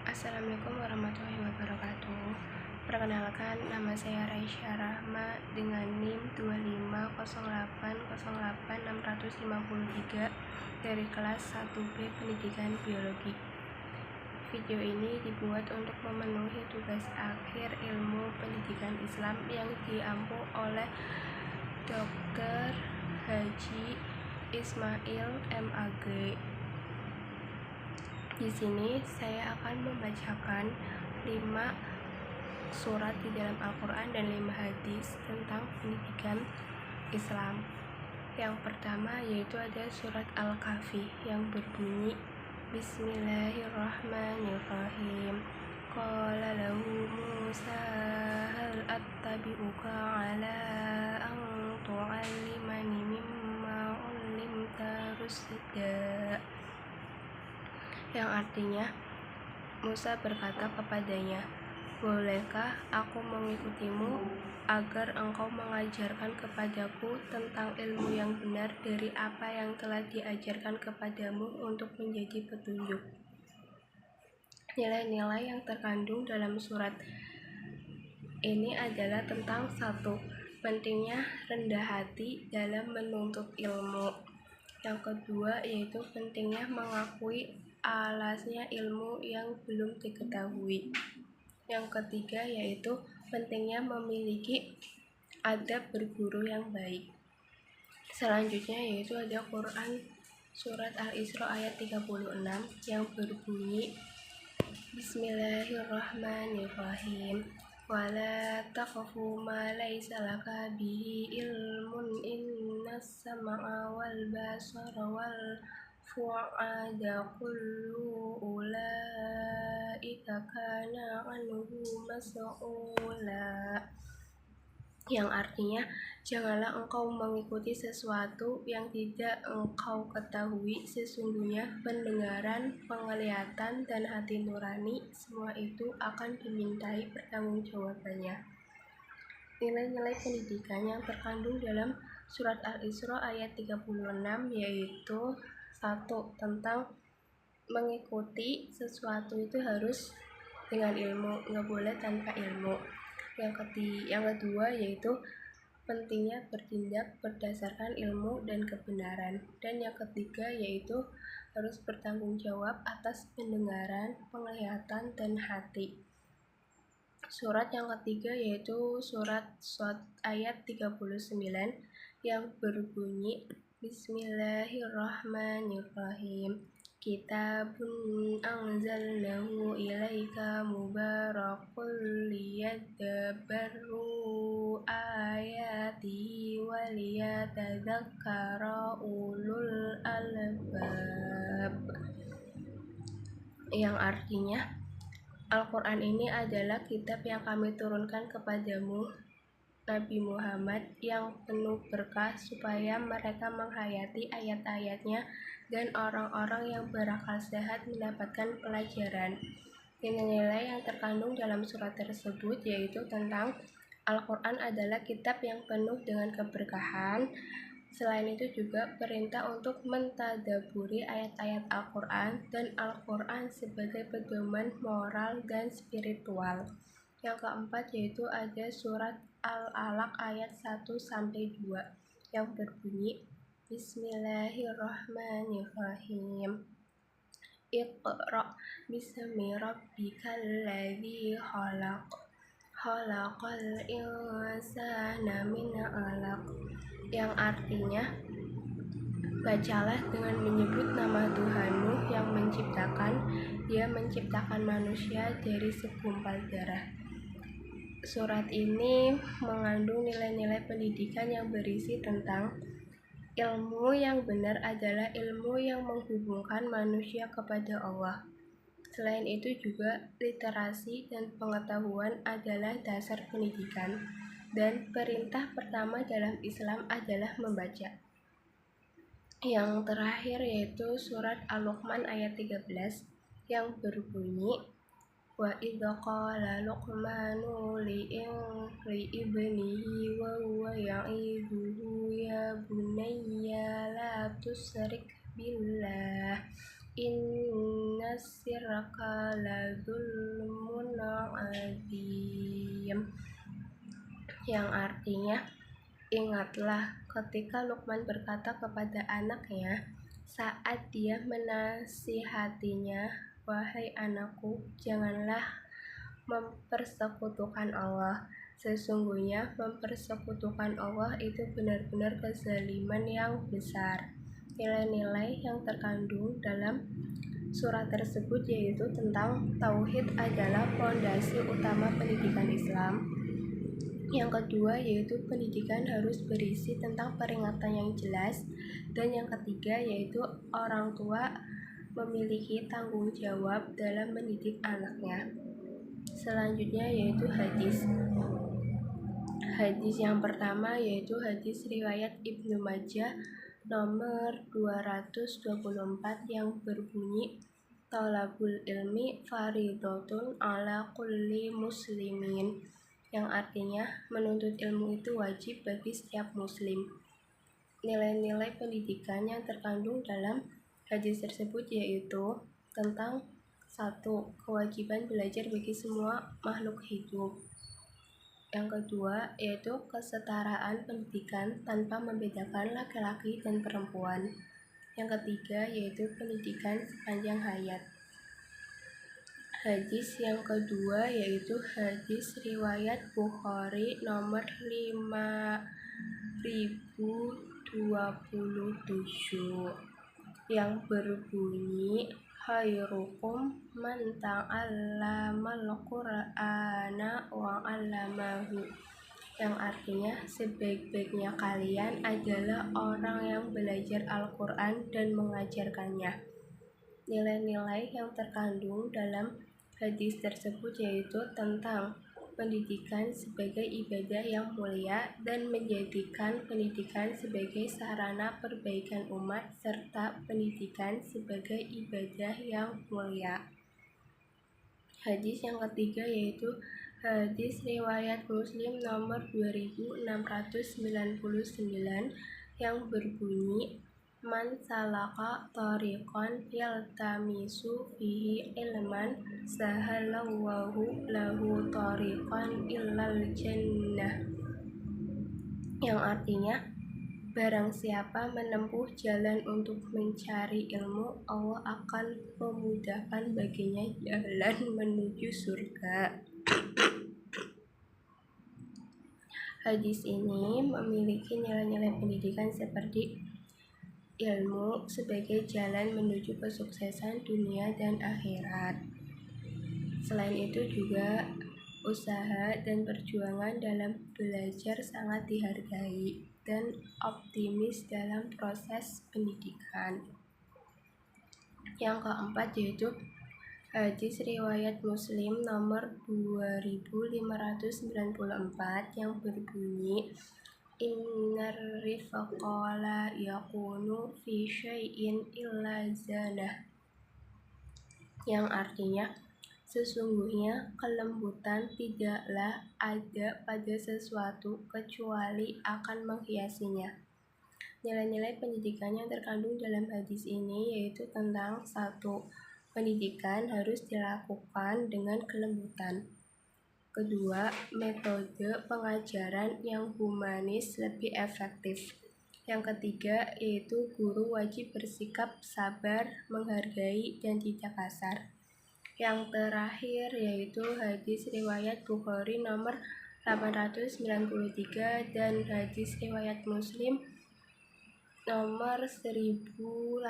Assalamualaikum warahmatullahi wabarakatuh. Perkenalkan, nama saya Raisya Rahma dengan NIM 250808653 dari kelas 1B Pendidikan Biologi. Video ini dibuat untuk memenuhi tugas akhir ilmu pendidikan Islam yang diampu oleh Dr. Haji Ismail MAG. Di sini saya akan membacakan 5 surat di dalam Al-Quran dan 5 hadis tentang pendidikan Islam. Yang pertama yaitu ada surat Al-Kahfi yang berbunyi Bismillahirrahmanirrahim. Qala lahu Musa hal attabi'uka ala an tu'allimani mimma 'ullimta rusyda, yang artinya Musa berkata kepadanya, bolehkah aku mengikutimu agar engkau mengajarkan kepadaku tentang ilmu yang benar dari apa yang telah diajarkan kepadamu untuk menjadi petunjuk. Nilai-nilai yang terkandung dalam surat ini adalah tentang 1. Pentingnya rendah hati dalam menuntut ilmu. Yang kedua yaitu pentingnya mengakui alasnya ilmu yang belum diketahui. Yang ketiga yaitu pentingnya memiliki adab berguru yang baik. Selanjutnya yaitu ada Quran surat Al-Isra ayat 36 yang berbunyi Bismillahirrahmanirrahim. Wala taqfu ma laysa laka bihi ilmun innas sam'a wal basara wal fu'ada kullu ulaika kana anhu mas'ula, yang artinya janganlah engkau mengikuti sesuatu yang tidak engkau ketahui. Sesungguhnya pendengaran, penglihatan, dan hati nurani semua itu akan dimintai pertanggungjawabannya. Nilai-nilai pendidikan yang terkandung dalam surat Al-Isra ayat 36 yaitu 1. Tentang mengikuti sesuatu itu harus dengan ilmu, nggak boleh tanpa ilmu. Yang kedua yaitu pentingnya bertindak berdasarkan ilmu dan kebenaran. Dan yang ketiga yaitu harus bertanggung jawab atas pendengaran, penglihatan, dan hati. Surat yang ketiga yaitu surat Shad ayat 39 yang berbunyi Bismillahirrahmanirrahim. Kitabun anzalnahu ilaika mubarakun liyadabbaru ayatihi waliyatadzakkara ulul albab, yang artinya Al-Quran ini adalah kitab yang kami turunkan kepadamu Nabi Muhammad yang penuh berkah supaya mereka menghayati ayat-ayatnya dan orang-orang yang berakal sehat mendapatkan pelajaran. Nilai-nilai yang terkandung dalam surat tersebut yaitu tentang Al-Quran adalah kitab yang penuh dengan keberkahan. Selain itu juga perintah untuk mentadaburi ayat-ayat Al-Quran dan Al-Quran sebagai pedoman moral dan spiritual. Yang keempat yaitu ada surat Al-Alaq ayat 1-2 yang berbunyi Bismillahirrahmanirrahim. Iqra bismi rabbikal ladzi khalaq. Khalaqal insana min 'alaq, yang artinya bacalah dengan menyebut nama Tuhanmu yang menciptakan. Dia menciptakan manusia dari segumpal darah. Surat ini mengandung nilai-nilai pendidikan yang berisi tentang ilmu yang benar adalah ilmu yang menghubungkan manusia kepada Allah. Selain itu juga literasi dan pengetahuan adalah dasar pendidikan. Dan perintah pertama dalam Islam adalah membaca. Yang terakhir yaitu surat Al-Luqman ayat 13 yang berbunyi wa idza qala luqmanu li ibnihi wa huwa ya'iduhu ya bunayya la tusyrik billah inna syirka ladzulmun adzim, yang artinya, ingatlah ketika Luqman berkata kepada anaknya saat dia menasihatinya, wahai anakku, janganlah mempersekutukan Allah. Sesungguhnya mempersekutukan Allah itu benar-benar kezaliman yang besar. Nilai-nilai yang terkandung dalam surat tersebut yaitu tentang tauhid adalah fondasi utama pendidikan Islam. Yang kedua yaitu pendidikan harus berisi tentang peringatan yang jelas. Dan yang ketiga yaitu orang tua memiliki tanggung jawab dalam mendidik anaknya. Selanjutnya yaitu hadis. Hadis yang pertama yaitu hadis riwayat Ibnu Majah nomor 224 yang berbunyi, Thalabul ilmi fardhatun ala kulli muslimin, yang artinya menuntut ilmu itu wajib bagi setiap muslim. Nilai-nilai pendidikan yang terkandung dalam hadis tersebut yaitu tentang 1. Kewajiban belajar bagi semua makhluk hidup. Yang kedua yaitu kesetaraan pendidikan tanpa membedakan laki-laki dan perempuan. Yang ketiga yaitu pendidikan sepanjang hayat. Hadis yang kedua yaitu hadis riwayat Bukhari nomor 5027 yang berbunyi, khairukum man ta'allamal Qur'ana wa 'allamahu, yang artinya sebaik-baiknya kalian adalah orang yang belajar Al-Quran dan mengajarkannya. Nilai-nilai yang terkandung dalam hadis tersebut yaitu tentang pendidikan sebagai ibadah yang mulia dan menjadikan pendidikan sebagai sarana perbaikan umat serta pendidikan sebagai ibadah yang mulia. Hadis yang ketiga yaitu hadis riwayat Muslim nomor 2699 yang berbunyi, man salaka tariqan yaltamisu fihi ilman sahalallahu lahu tariqan illal jannah, yang artinya barang siapa menempuh jalan untuk mencari ilmu, Allah akan memudahkan baginya jalan menuju surga. Hadis ini memiliki nilai-nilai pendidikan seperti ilmu sebagai jalan menuju kesuksesan dunia dan akhirat. Selain itu juga usaha dan perjuangan dalam belajar sangat dihargai dan optimis dalam proses pendidikan. Yang keempat yaitu hadis riwayat Muslim nomor 2594 yang berbunyi, innar rifqa la yakunu fi syai'in illa zanah, yang artinya sesungguhnya kelembutan tidaklah ada pada sesuatu kecuali akan menghiasinya. Nilai-nilai pendidikan yang terkandung dalam hadis ini yaitu tentang 1. Pendidikan harus dilakukan dengan kelembutan. Kedua, metode pengajaran yang humanis lebih efektif. Yang ketiga yaitu guru wajib bersikap sabar, menghargai, dan tidak kasar. Yang terakhir yaitu hadis riwayat Bukhari nomor 893 dan hadis riwayat Muslim nomor 1829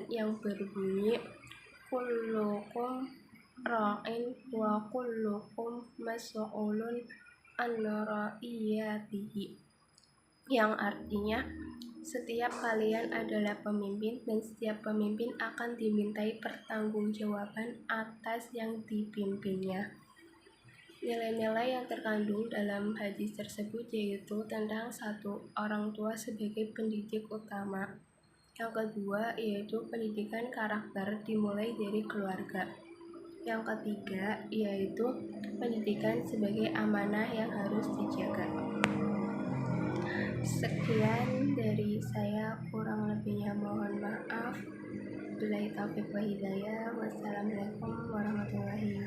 yang berbunyi, kullukum ra'in wa kullukum mas'ulun an ra'iyatihi, yang artinya setiap kalian adalah pemimpin dan setiap pemimpin akan dimintai pertanggungjawaban atas yang dipimpinnya. Nilai-nilai yang terkandung dalam hadis tersebut yaitu tentang 1. Orang tua sebagai pendidik utama. Yang kedua yaitu pendidikan karakter dimulai dari keluarga. Yang ketiga yaitu pendidikan sebagai amanah yang harus dijaga. Sekian dari saya, kurang lebihnya mohon maaf. Wabillahi taufiq wa hidayah. Wassalamualaikum warahmatullahi